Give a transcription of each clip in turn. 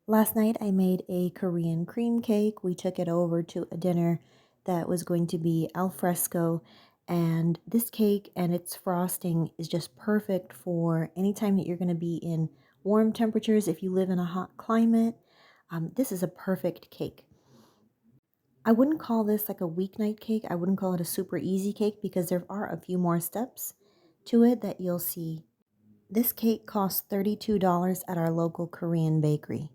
Last night I made a Korean cream cake. We took it over to a dinner that was going to be al fresco, and this cake and its frosting is just perfect for any time that you're going to be in warm temperatures. If you live in a hot climate, this is a perfect cake. I wouldn't call this like a weeknight cake. I wouldn't call it a super easy cake because there are a few more steps to it that you'll see. This cake costs $32 at our local Korean bakery.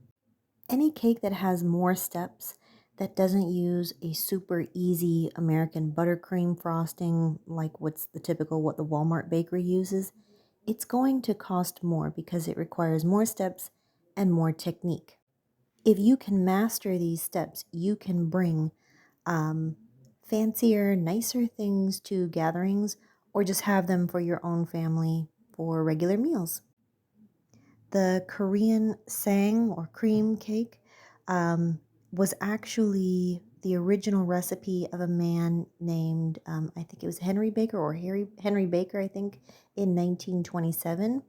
Any cake that has more steps that doesn't use a super easy American buttercream frosting like what's the typical what the Walmart bakery uses, it's going to cost more because it requires more steps and more technique. If you can master these steps, you can bring um, fancier, nicer things to gatherings or just have them for your own family for regular meals. The Korean Saeng or cream cake was actually the original recipe of a man named, I think it was Henry Baker or Henry Baker, I think, in 1927.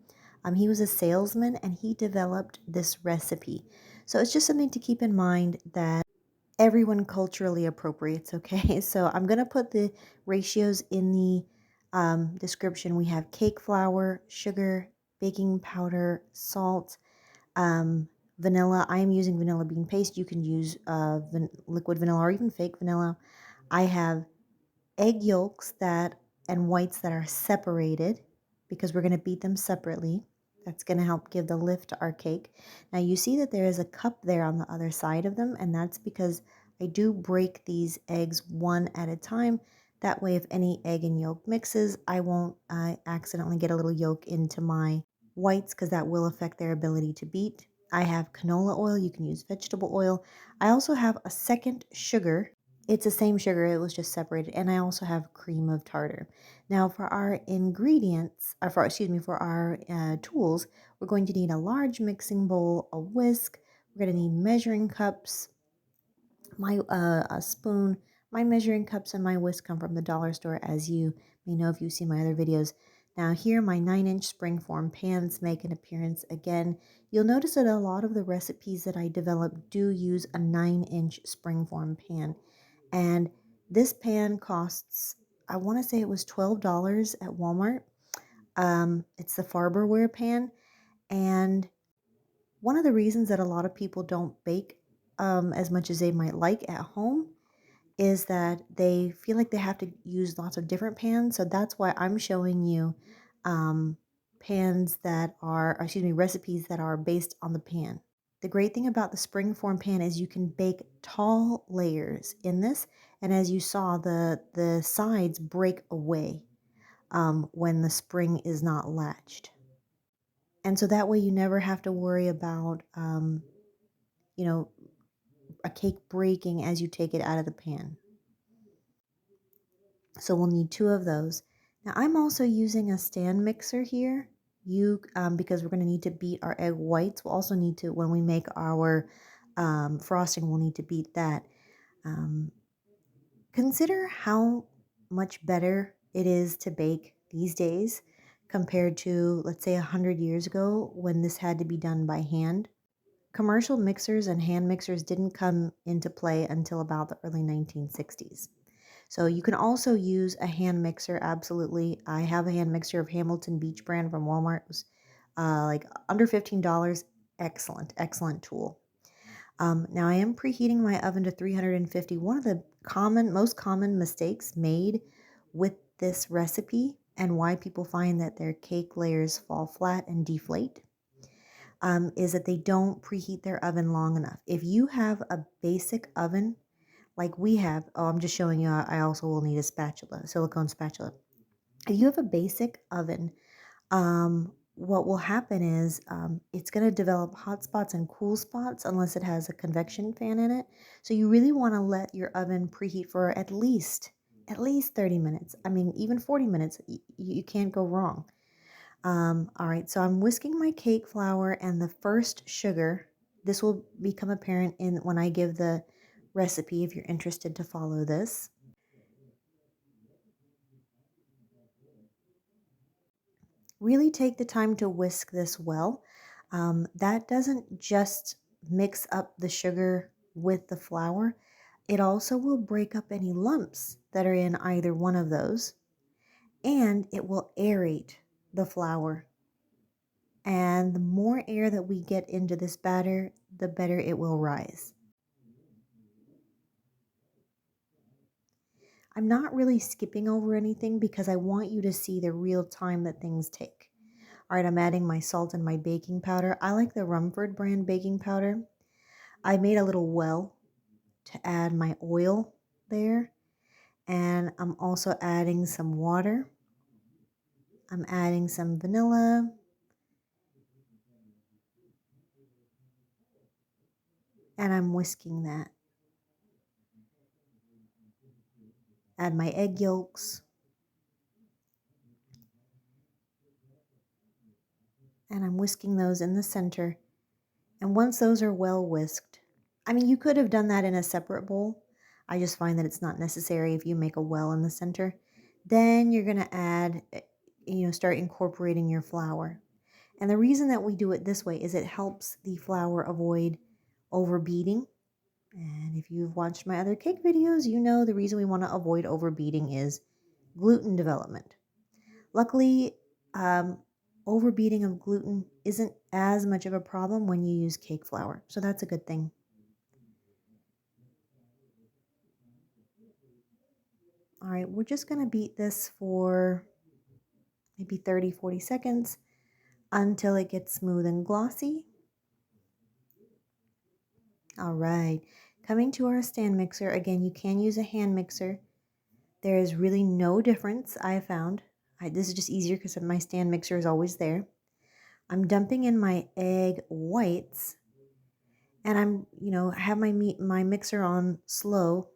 He was a salesman and he developed this recipe. So it's just something to keep in mind that everyone culturally appropriates, okay? So I'm going to put the ratios in the description. We have cake flour, sugar, baking powder, salt, vanilla. I am using vanilla bean paste. You can use liquid vanilla or even fake vanilla. I have egg yolks that and whites that are separated because we're going to beat them separately. That's going to help give the lift to our cake. Now you see that there is a cup there on the other side of them, and that's because I do break these eggs one at a time. That way, if any egg and yolk mixes, I won't accidentally get a little yolk into my whites because that will affect their ability to beat. I have canola oil. You can use vegetable oil. I also have a second sugar. It's the same sugar, it was just separated. And I also have cream of tartar. Now for our ingredients, for our tools, we're going to need a large mixing bowl, a whisk. We're going to need measuring cups, a spoon. My measuring cups and my whisk come from the dollar store, as you may know if you see my other videos. Now here, my 9-inch springform pans make an appearance again. You'll notice that a lot of the recipes that I develop do use a 9-inch springform pan. And this pan costs, I want to say it was $12 at Walmart. It's the Farberware pan. And one of the reasons that a lot of people don't bake as much as they might like at home is that they feel like they have to use lots of different pans. So that's why I'm showing you recipes that are based on the pan. The great thing about the springform pan is you can bake tall layers in this, and as you saw, the sides break away when the spring is not latched. And so that way you never have to worry about, you know, a cake breaking as you take it out of the pan. So we'll need 2 of those. Now I'm also using a stand mixer here. Because we're going to need to beat our egg whites. We'll also need to, when we make our frosting, we'll need to beat that. Consider how much better it is to bake these days compared to, let's say, 100 years ago when this had to be done by hand. Commercial mixers and hand mixers didn't come into play until about the early 1960s. So you can also use a hand mixer, absolutely. I have a hand mixer of Hamilton Beach brand from Walmart. It was like under $15. Excellent, excellent tool. Now I am preheating my oven to 350. One of the most common mistakes made with this recipe and why people find that their cake layers fall flat and deflate is that they don't preheat their oven long enough. If you have a basic oven like we have, I'm just showing you, I also will need a spatula, silicone spatula. If you have a basic oven, what will happen is it's going to develop hot spots and cool spots unless it has a convection fan in it. So you really want to let your oven preheat for at least 30 minutes. I mean, even 40 minutes, you can't go wrong. All right, so I'm whisking my cake flour and the first sugar. This will become apparent when I give the recipe if you're interested to follow this. Really take the time to whisk this well. That doesn't just mix up the sugar with the flour, it also will break up any lumps that are in either one of those, and it will aerate the flour. And the more air that we get into this batter, the better it will rise. I'm not really skipping over anything because I want you to see the real time that things take. All right, I'm adding my salt and my baking powder. I like the Rumford brand baking powder. I made a little well to add my oil there. And I'm also adding some water. I'm adding some vanilla. And I'm whisking that. Add my egg yolks. And I'm whisking those in the center. And once those are well whisked, I mean, you could have done that in a separate bowl. I just find that it's not necessary if you make a well in the center. Then you're going to add, start incorporating your flour. And the reason that we do it this way is it helps the flour avoid overbeating. And if you've watched my other cake videos, you know the reason we want to avoid overbeating is gluten development. Luckily, overbeating of gluten isn't as much of a problem when you use cake flour, so that's a good thing. All right, we're just going to beat this for maybe 30-40 seconds until it gets smooth and glossy. All right, coming to our stand mixer. Again, you can use a hand mixer. There is really no difference, I found. This is just easier because my stand mixer is always there. I'm dumping in my egg whites, and I have my mixer on slow,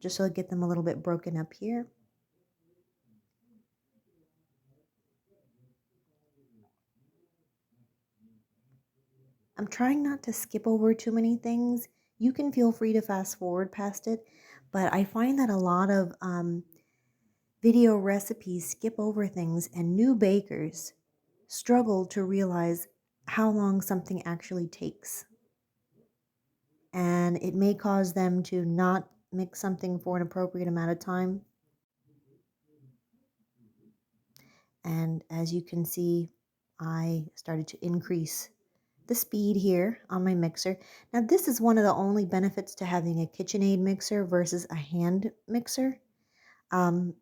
just so I get them a little bit broken up here. I'm trying not to skip over too many things. You can feel free to fast forward past it, but I find that a lot of video recipes skip over things, and new bakers struggle to realize how long something actually takes. And it may cause them to not mix something for an appropriate amount of time. And as you can see, I started to increase the speed here on my mixer. Now this is one of the only benefits to having a KitchenAid mixer versus a hand mixer,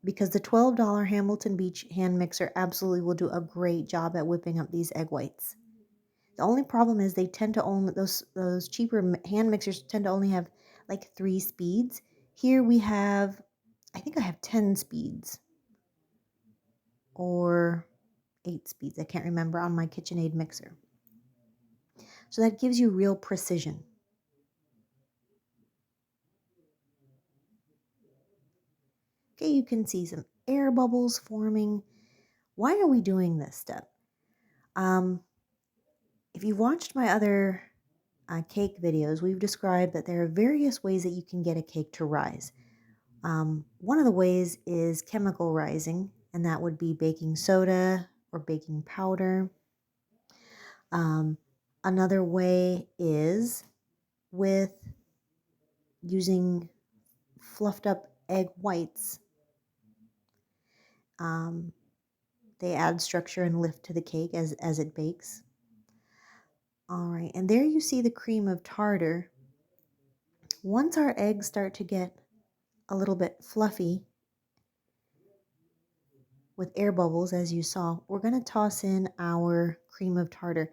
because the $12 Hamilton Beach hand mixer absolutely will do a great job at whipping up these egg whites. The only problem is they tend to only, those cheaper hand mixers tend to only have like 3 speeds. Here we have, I think I have 10 speeds or 8 speeds. I can't remember on my KitchenAid mixer. So that gives you real precision. Okay, you can see some air bubbles forming. Why are we doing this step? If you've watched my other cake videos, we've described that there are various ways that you can get a cake to rise. One of the ways is chemical rising, and that would be baking soda or baking powder. Another way is with using fluffed up egg whites. They add structure and lift to the cake as it bakes. All right, and there you see the cream of tartar. Once our eggs start to get a little bit fluffy with air bubbles, as you saw, we're going to toss in our cream of tartar.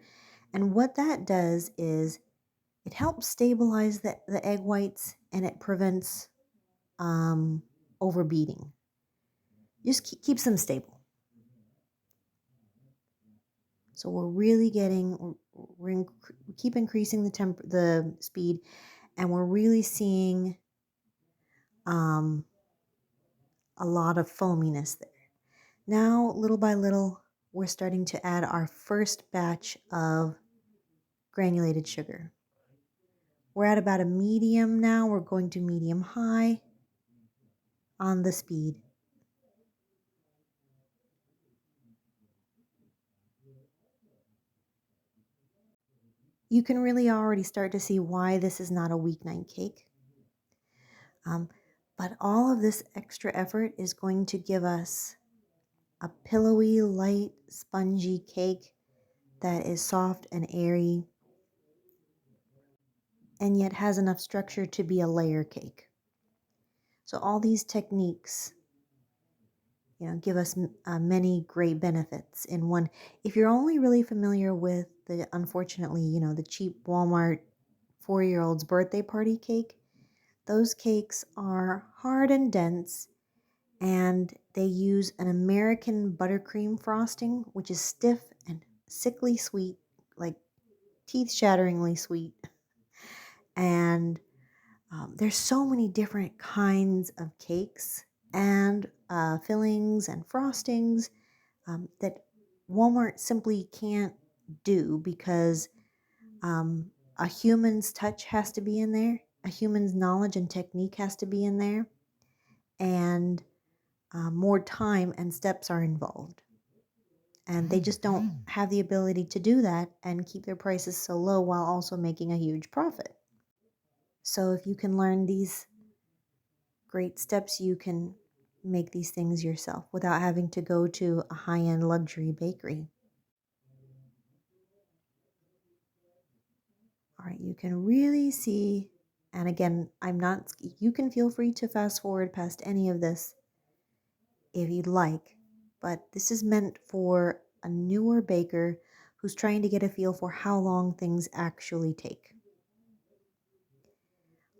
And what that does is it helps stabilize the egg whites, and it prevents overbeating. Just keeps them stable. So we're really we keep increasing the speed, and we're really seeing a lot of foaminess there. Now, little by little, we're starting to add our first batch of granulated sugar. We're at about a medium now. We're going to medium high on the speed. you can really already start to see why this is not a weeknight cake. But all of this extra effort is going to give us a pillowy, light, spongy cake that is soft and airy and yet has enough structure to be a layer cake. So all these techniques, give us many great benefits in one. If you're only really familiar with unfortunately, the cheap Walmart 4-year-old's birthday party cake, those cakes are hard and dense, and they use an American buttercream frosting, which is stiff and sickly sweet, like teeth-shatteringly sweet. And there's so many different kinds of cakes and fillings and frostings that Walmart simply can't do because a human's touch has to be in there, a human's knowledge and technique has to be in there, and more time and steps are involved. And they just don't have the ability to do that and keep their prices so low while also making a huge profit. So if you can learn these great steps, you can make these things yourself without having to go to a high-end luxury bakery. All right, you can really see, and again, you can feel free to fast forward past any of this if you'd like, but this is meant for a newer baker who's trying to get a feel for how long things actually take.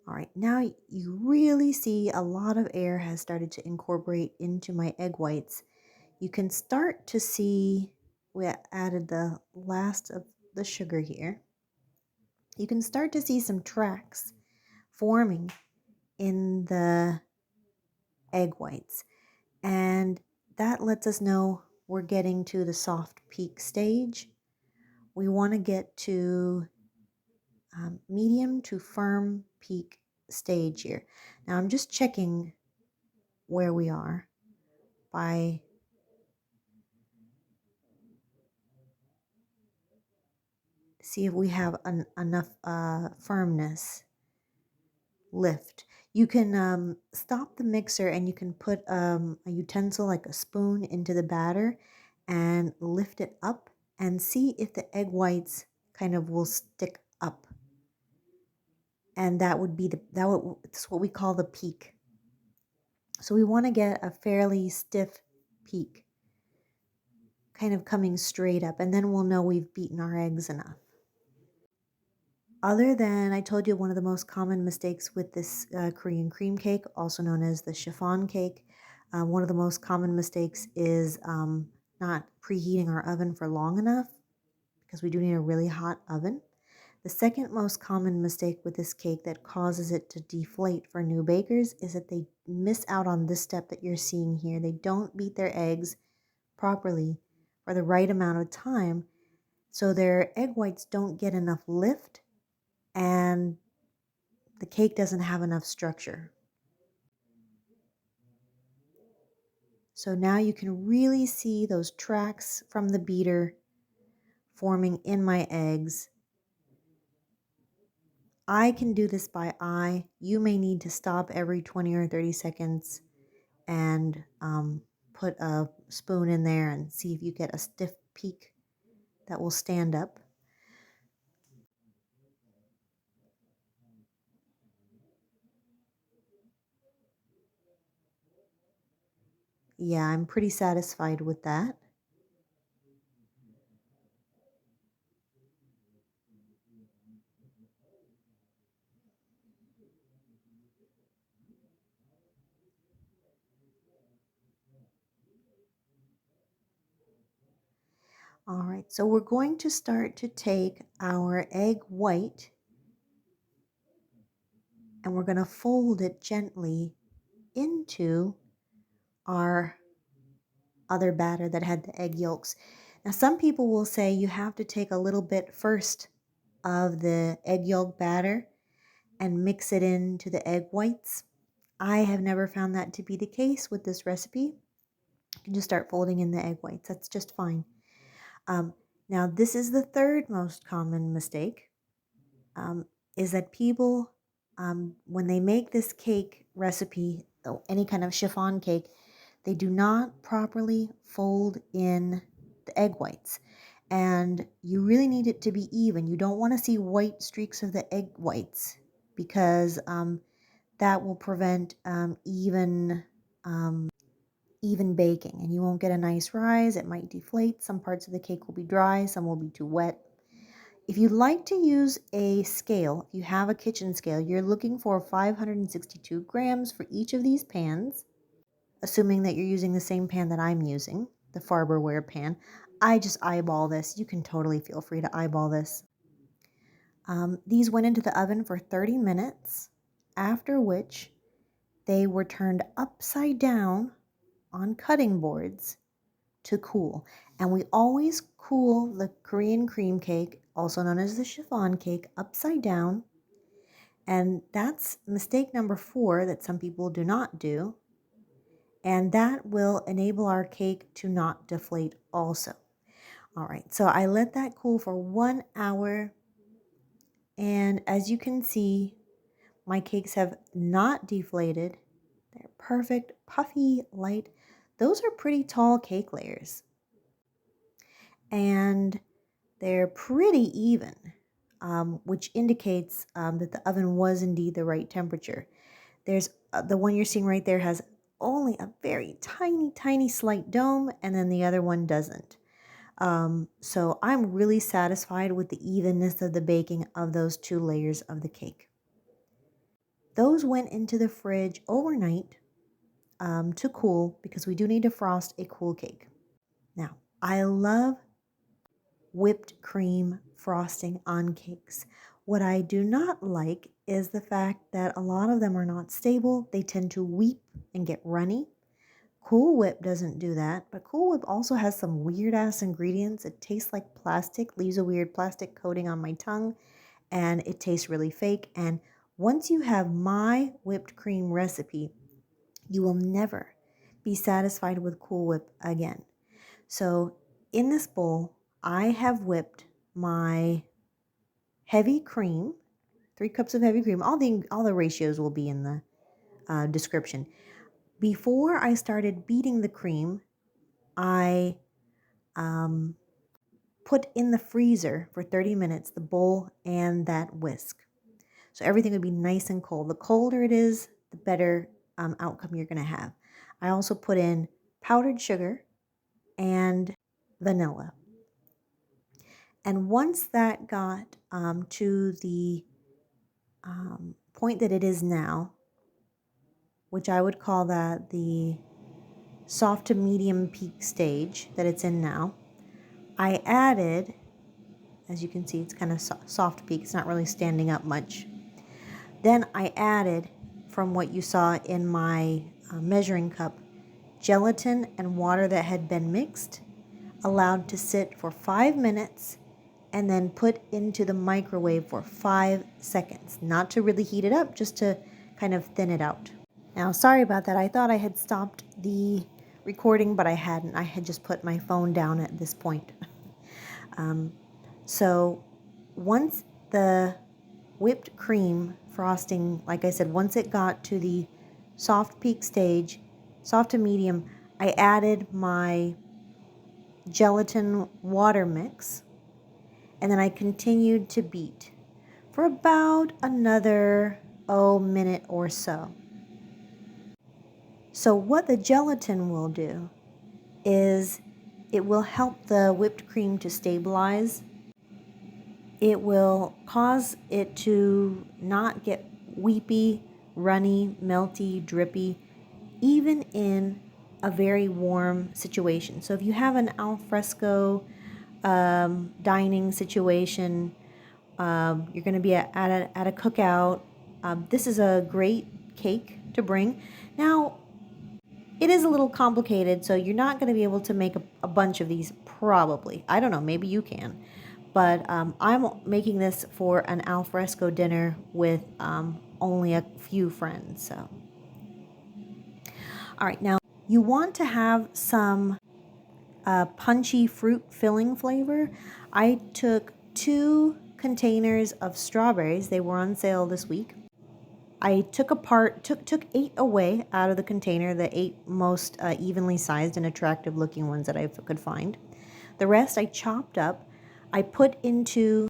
All right, now you really see a lot of air has started to incorporate into my egg whites. You can start to see, we added the last of the sugar here. You can start to see some tracks forming in the egg whites, and that lets us know we're getting to the soft peak stage. We want to get to medium to firm peak stage here. Now I'm just checking where we are by see if we have enough firmness, lift. You can stop the mixer and you can put a utensil like a spoon into the batter and lift it up and see if the egg whites kind of will stick up. And that would be that's what we call the peak. So we want to get a fairly stiff peak, kind of coming straight up, and then we'll know we've beaten our eggs enough. Other than, I told you one of the most common mistakes with this Korean cream cake, also known as the chiffon cake, one of the most common mistakes is not preheating our oven for long enough, because we do need a really hot oven. The second most common mistake with this cake that causes it to deflate for new bakers is that they miss out on this step that you're seeing here. They don't beat their eggs properly for the right amount of time, so their egg whites don't get enough lift and the cake doesn't have enough structure. So now you can really see those tracks from the beater forming in my eggs. I can do this by eye. You may need to stop every 20 or 30 seconds and put a spoon in there and see if you get a stiff peak that will stand up. Yeah, I'm pretty satisfied with that. All right, so we're going to start to take our egg white and we're going to fold it gently into our other batter that had the egg yolks. Now, some people will say you have to take a little bit first of the egg yolk batter and mix it into the egg whites. I have never found that to be the case with this recipe. You can just start folding in the egg whites. That's just fine. Now, this is the third most common mistake. is that people, when they make this cake recipe, any kind of chiffon cake, they do not properly fold in the egg whites. And you really need it to be even. You don't want to see white streaks of the egg whites because that will prevent even baking, and you won't get a nice rise. It might deflate. Some parts of the cake will be dry, some will be too wet. If you'd like to use a scale, if you have a kitchen scale, you're looking for 562 grams for each of these pans, assuming that you're using the same pan that I'm using, the Farberware pan. I just eyeball this. You can totally feel free to eyeball this. These went into the oven for 30 minutes, after which they were turned upside down on cutting boards to cool. And we always cool the Korean cream cake, also known as the chiffon cake, upside down. And that's mistake number 4 that some people do not do. And that will enable our cake to not deflate also. All right, so I let that cool for 1 hour. And as you can see, my cakes have not deflated. They're perfect, puffy, light. Those are pretty tall cake layers. And they're pretty even, which indicates that the oven was indeed the right temperature. There's the one you're seeing right there has only a very tiny slight dome, and then the other one doesn't. So I'm really satisfied with the evenness of the baking of those 2 layers of the cake. Those went into the fridge overnight to cool, because we do need to frost a cool cake. Now, I love whipped cream frosting on cakes. What I do not like is the fact that a lot of them are not stable. They tend to weep and get runny. Cool Whip doesn't do that, but Cool Whip also has some weird ass ingredients. It tastes like plastic, leaves a weird plastic coating on my tongue, and it tastes really fake. And once you have my whipped cream recipe, you will never be satisfied with Cool Whip again. So in this bowl, I have whipped my heavy cream, 3 cups of heavy cream. All the ratios will be in the description. Before I started beating the cream, I put in the freezer for 30 minutes the bowl and that whisk. So everything would be nice and cold. The colder it is, the better outcome you're going to have. I also put in powdered sugar and vanilla. And once that got to the point that it is now, which I would call that the soft to medium peak stage that it's in now, I added, as you can see, it's kind of soft peak. It's not really standing up much. Then I added, from what you saw in my measuring cup, gelatin and water that had been mixed, allowed to sit for 5 minutes, and then put into the microwave for 5 seconds. Not to really heat it up, just to kind of thin it out. Now, sorry about that. I thought I had stopped the recording, but I hadn't. I had just put my phone down at this point. So once the whipped cream frosting, like I said, once it got to the soft peak stage, soft to medium, I added my gelatin water mix, and then I continued to beat for about another minute or so. So what the gelatin will do is it will help the whipped cream to stabilize. It will cause it to not get weepy, runny, melty, drippy, even in a very warm situation. So if you have an al fresco dining situation, you're going to be at a cookout, this is a great cake to bring. Now, it is a little complicated, so you're not going to be able to make a bunch of these, probably. I don't know, maybe you can. But I'm making this for an al fresco dinner with only a few friends. So, all right, now you want to have some punchy fruit filling flavor. I took 2 containers of strawberries. They were on sale this week. I took 8 away out of the container, the 8 most evenly sized and attractive looking ones that I could find. The rest I chopped up. I put into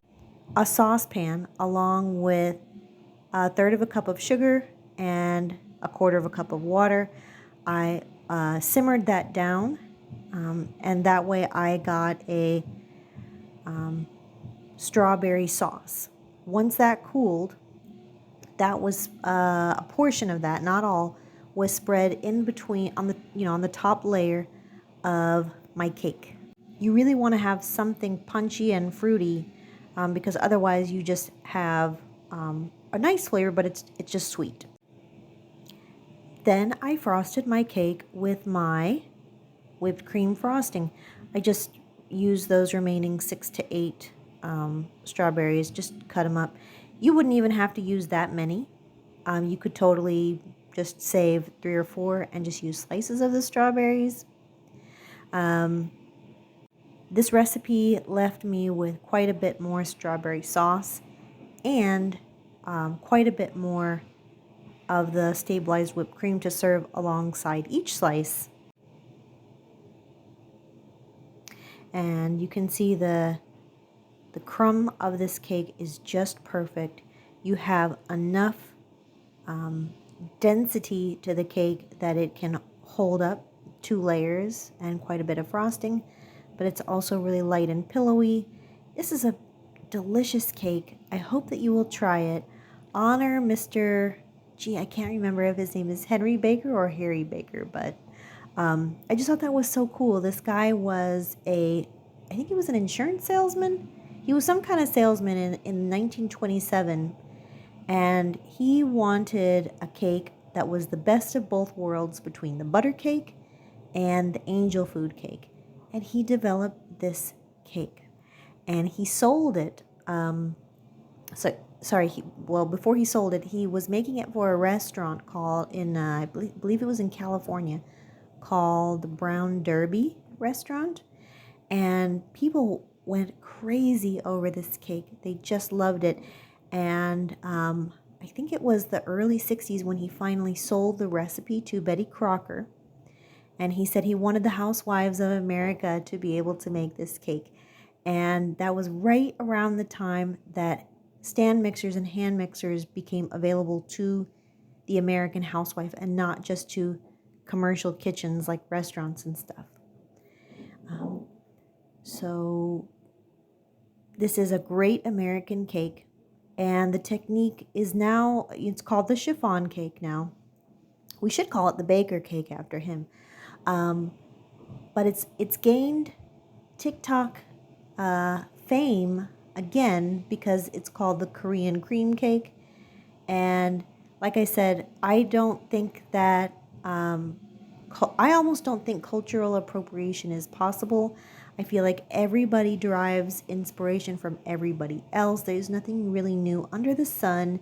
a saucepan along with 1/3 of a cup of sugar and 1/4 of a cup of water. I simmered that down, and that way I got a strawberry sauce. Once that cooled, that was a portion of that, not all, was spread in between on the top layer of my cake. You really want to have something punchy and fruity, because otherwise you just have a nice flavor, but it's just sweet. Then I frosted my cake with my whipped cream frosting. I just used those remaining 6 to 8 strawberries, just cut them up. You wouldn't even have to use that many. You could totally just save 3 or 4 and just use slices of the strawberries. This recipe left me with quite a bit more strawberry sauce and quite a bit more of the stabilized whipped cream to serve alongside each slice. And you can see the crumb of this cake is just perfect. You have enough density to the cake that it can hold up 2 layers and quite a bit of frosting, but it's also really light and pillowy. This is a delicious cake. I hope that you will try it. Honor Mr. I can't remember if his name is Henry Baker or Harry Baker, but I just thought that was so cool. This guy was I think he was an insurance salesman. He was some kind of salesman in 1927, and he wanted a cake that was the best of both worlds between the butter cake and the angel food cake. And he developed this cake, and he sold it. Before he sold it, he was making it for a restaurant called I believe it was in California, called the Brown Derby restaurant. And people went crazy over this cake. They just loved it. And I think it was the early 60s when he finally sold the recipe to Betty Crocker. And he said he wanted the housewives of America to be able to make this cake. And that was right around the time that stand mixers and hand mixers became available to the American housewife and not just to commercial kitchens like restaurants and stuff. So this is a great American cake, and the technique is now, it's called the chiffon cake now. We should call it the baker cake after him. But it's gained TikTok fame again because it's called the Korean cream cake. And like I said, I don't think that I almost don't think cultural appropriation is possible. I feel like everybody derives inspiration from everybody else. There's nothing really new under the sun.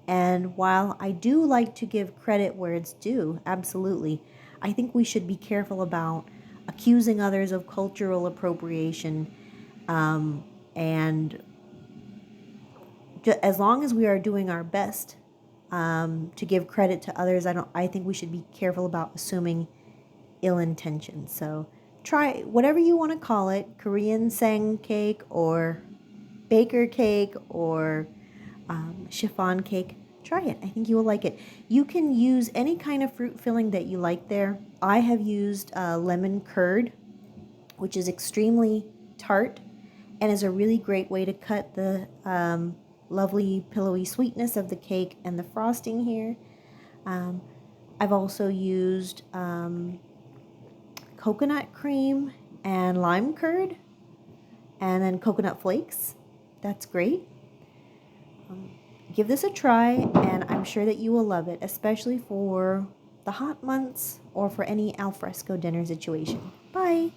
And while I do like to give credit where it's due, absolutely, I think we should be careful about accusing others of cultural appropriation. And as long as we are doing our best to give credit to others, I think we should be careful about assuming ill intention. So try whatever you want to call it, Korean Saeng cake or baker cake or chiffon cake. Try it. I think you will like it. You can use any kind of fruit filling that you like there. I have used lemon curd, which is extremely tart and is a really great way to cut the lovely pillowy sweetness of the cake and the frosting here. I've also used coconut cream and lime curd and then coconut flakes. That's great. Give this a try, and I'm sure that you will love it, especially for the hot months or for any al fresco dinner situation. Bye!